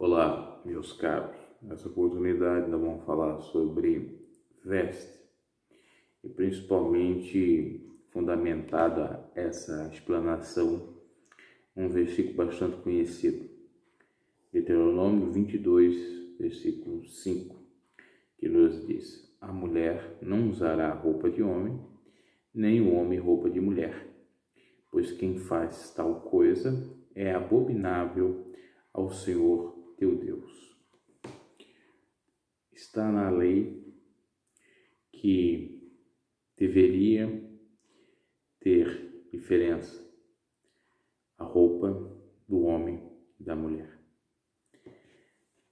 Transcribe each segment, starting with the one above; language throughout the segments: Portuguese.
Olá, meus caros. Nessa oportunidade nós vamos falar sobre veste e principalmente fundamentada essa explanação um versículo bastante conhecido, Deuteronômio 22, versículo 5, que nos diz: a mulher não usará roupa de homem, nem o homem roupa de mulher, pois quem faz tal coisa é abominável ao Senhor teu Deus. Está na lei que deveria ter diferença a roupa do homem e da mulher.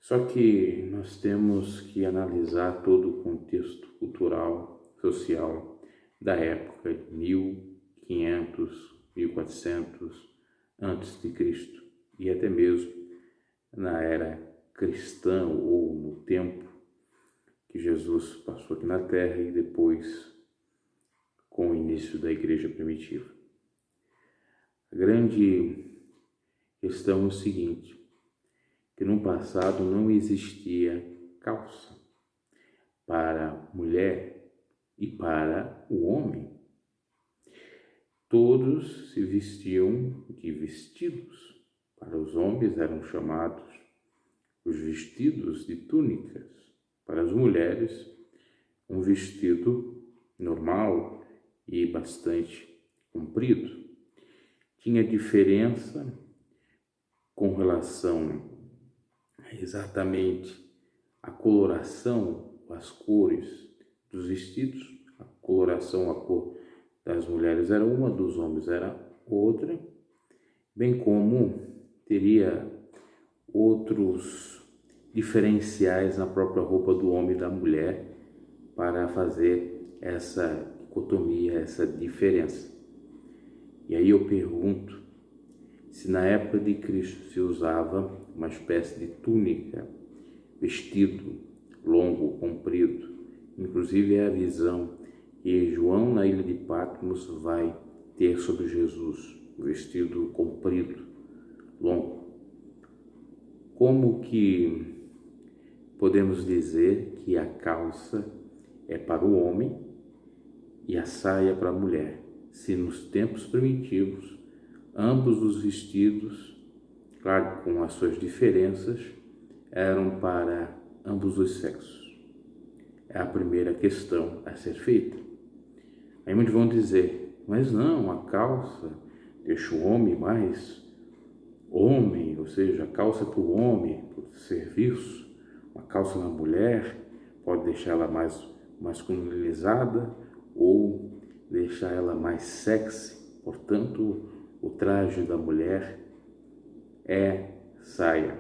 Só que nós temos que analisar todo o contexto cultural, social da época de 1500, 1400 antes de Cristo e até mesmo na era cristã ou no tempo que Jesus passou aqui na Terra e depois com o início da igreja primitiva. A grande questão é o seguinte, que no passado não existia calça para a mulher e para o homem. Todos se vestiam de vestidos. Para os homens eram chamados os vestidos de túnicas. Para as mulheres, um vestido normal e bastante comprido. Tinha diferença com relação exatamente à coloração, as cores dos vestidos. A coloração, a cor das mulheres era uma, dos homens era outra, bem como teria outros diferenciais na própria roupa do homem e da mulher para fazer essa dicotomia, essa diferença. E aí eu pergunto, se na época de Cristo se usava uma espécie de túnica, vestido longo, comprido, inclusive é a visão que João na ilha de Patmos vai ter sobre Jesus, vestido comprido, longo. Como que podemos dizer que a calça é para o homem e a saia para a mulher, se nos tempos primitivos ambos os vestidos, claro, com as suas diferenças, eram para ambos os sexos? É a primeira questão a ser feita. Aí muitos vão dizer, mas não, a calça deixa o homem mais homem, ou seja, a calça para o homem, para o serviço, uma calça na mulher pode deixar ela mais masculinizada ou deixar ela mais sexy. Portanto, o traje da mulher é saia.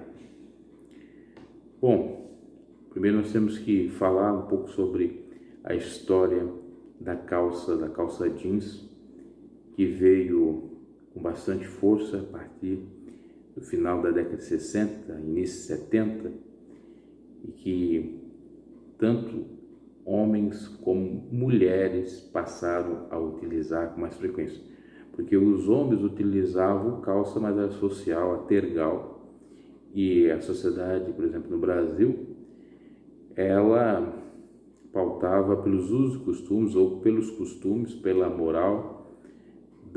Bom, primeiro nós temos que falar um pouco sobre a história da calça jeans, que veio com bastante força a partir do final da década de 60, início de 70, e que tanto homens como mulheres passaram a utilizar com mais frequência. Porque os homens utilizavam calça, mas era social, a tergal, e a sociedade, por exemplo, no Brasil, ela pautava pelos usos e costumes, ou pelos costumes, pela moral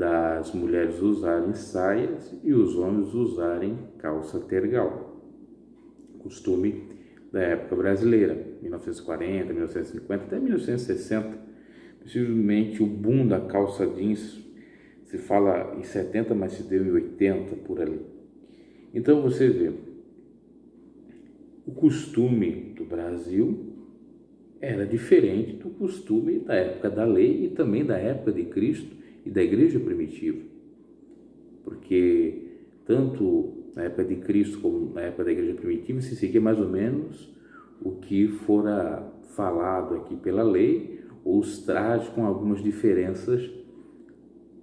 das mulheres usarem saias e os homens usarem calça tergal, costume da época brasileira, 1940, 1950, até 1960, possivelmente o boom da calça jeans, se fala em 70, mas se deu em 80, por ali. Então você vê, o costume do Brasil era diferente do costume da época da lei e também da época de Cristo e da igreja primitiva. Porque tanto na época de Cristo como na época da igreja primitiva se seguia mais ou menos o que fora falado aqui pela lei, ou os trajes com algumas diferenças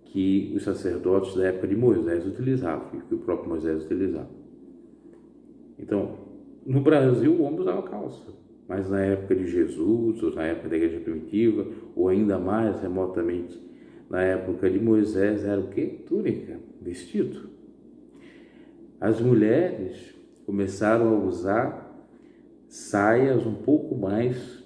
que os sacerdotes da época de Moisés utilizavam, que o próprio Moisés utilizava. Então, no Brasil o homem usava calça, mas na época de Jesus, ou na época da igreja primitiva, ou ainda mais remotamente na época de Moisés, era o quê? Túnica, vestido. As mulheres começaram a usar saias um pouco mais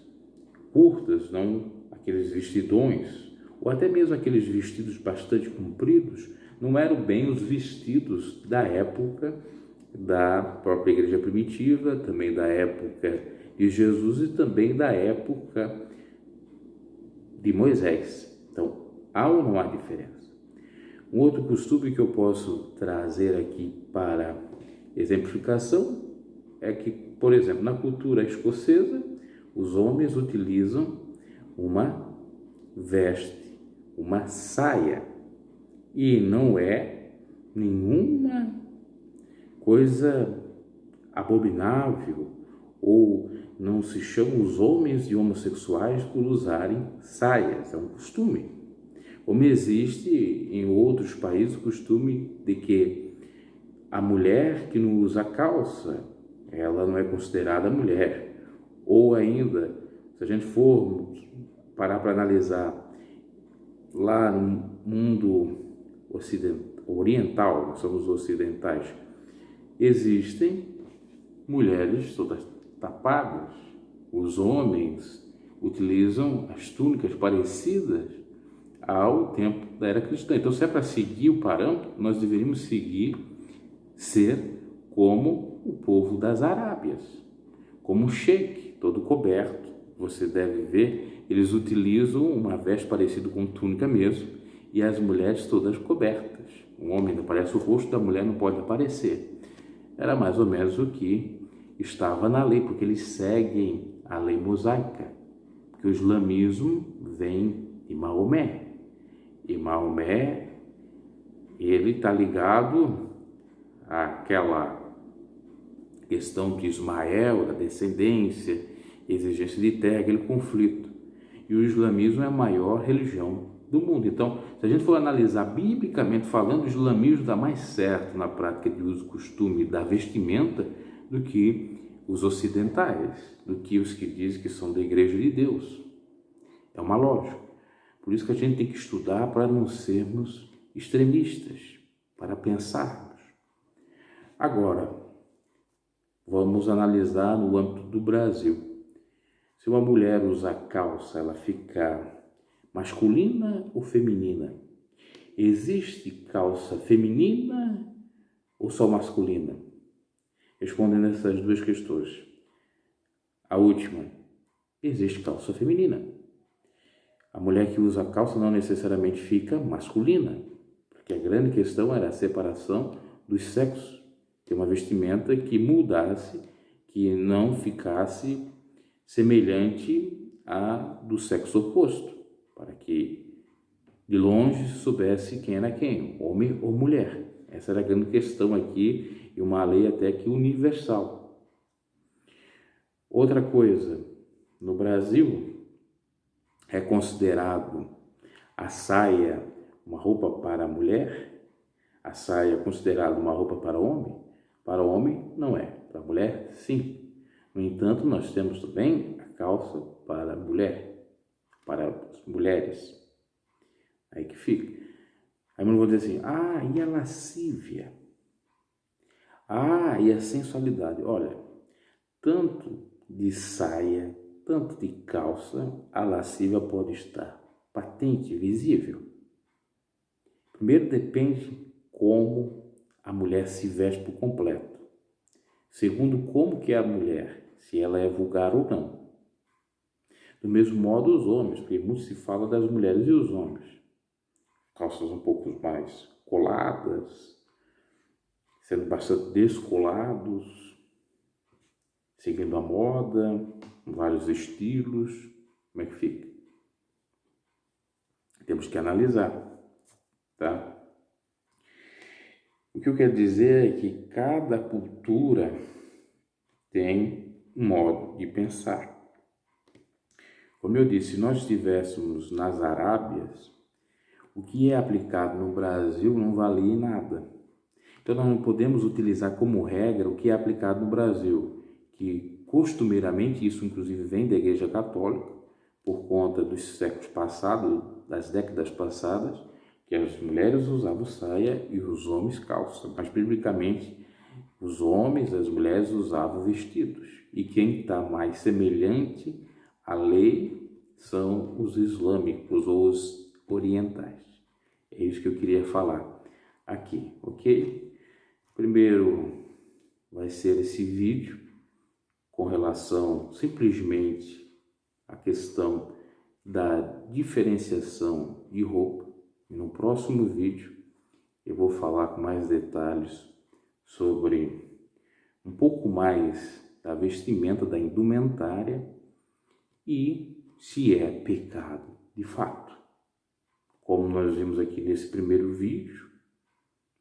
curtas, não aqueles vestidões, ou até mesmo aqueles vestidos bastante compridos, não eram bem os vestidos da época da própria igreja primitiva, também da época de Jesus e também da época de Moisés. Então, há ou não há diferença? Um outro costume que eu posso trazer aqui para exemplificação é que, por exemplo, na cultura escocesa, os homens utilizam uma veste, uma saia, e não é nenhuma coisa abominável, ou não se chama os homens de homossexuais por usarem saias, é um costume. Como existe em outros países o costume de que a mulher que não usa calça, ela não é considerada mulher. Ou ainda, se a gente for parar para analisar lá no mundo oriental, nós somos ocidentais, existem mulheres todas tapadas. Os homens utilizam as túnicas parecidas ao tempo da era cristã. Então, se é para seguir o parâmetro, nós deveríamos ser como o povo das Arábias, como um sheik, todo coberto. Você deve ver, eles utilizam uma veste parecida com túnica mesmo, e as mulheres todas cobertas. O homem não aparece, o rosto da mulher não pode aparecer. Era mais ou menos o que estava na lei, porque eles seguem a lei mosaica, porque o islamismo vem de Maomé, e Maomé, ele está ligado àquela questão de Ismael, da descendência, exigência de terra, aquele conflito. E o islamismo é a maior religião do mundo. Então, se a gente for analisar biblicamente falando, o islamismo dá mais certo na prática de uso e costume da vestimenta do que os ocidentais, do que os que dizem que são da igreja de Deus. É uma lógica. Por isso que a gente tem que estudar para não sermos extremistas, para pensarmos. Agora, vamos analisar no âmbito do Brasil. Se uma mulher usar calça, ela fica masculina ou feminina? Existe calça feminina ou só masculina? Respondendo essas duas questões. A última, existe calça feminina. A mulher que usa calça não necessariamente fica masculina, porque a grande questão era a separação dos sexos. Ter uma vestimenta que mudasse, que não ficasse semelhante à do sexo oposto, para que de longe soubesse quem era quem, homem ou mulher. Essa era a grande questão aqui, e uma lei até que universal. Outra coisa, no Brasil é considerado a saia uma roupa para a mulher, a saia é considerada uma roupa para o homem? Para o homem não é, para a mulher sim. No entanto, nós temos também a calça para a mulher, para as mulheres. Aí que fica. Aí eu vou dizer assim, e a lascívia? E a sensualidade? Olha, tanto de saia, tanto de calça, a lascívia pode estar patente, visível. Primeiro depende como a mulher se veste por completo. Segundo, como que é a mulher, se ela é vulgar ou não. Do mesmo modo os homens, porque muito se fala das mulheres e os homens. Calças um pouco mais coladas, sendo bastante descolados, seguindo a moda, vários estilos. Como é que fica? Temos que analisar, tá? O que eu quero dizer é que cada cultura tem um modo de pensar. Como eu disse, se nós estivéssemos nas Arábias, o que é aplicado no Brasil não valia nada. Então, nós não podemos utilizar como regra o que é aplicado no Brasil, que costumeiramente, isso inclusive vem da Igreja Católica, por conta dos séculos passados, das décadas passadas, que as mulheres usavam saia e os homens calça. Mas, biblicamente, Os homens, as mulheres usavam vestidos. E quem está mais semelhante à lei são os islâmicos ou os orientais. É isso que eu queria falar aqui, ok? Primeiro vai ser esse vídeo com relação simplesmente à questão da diferenciação de roupa. E no próximo vídeo eu vou falar com mais detalhes sobre um pouco mais da vestimenta, da indumentária e se é pecado de fato. Como nós vimos aqui nesse primeiro vídeo,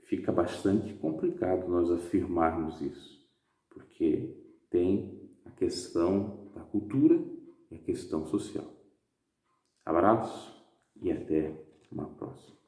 fica bastante complicado nós afirmarmos isso, porque tem a questão da cultura e a questão social. Abraço e até uma próxima.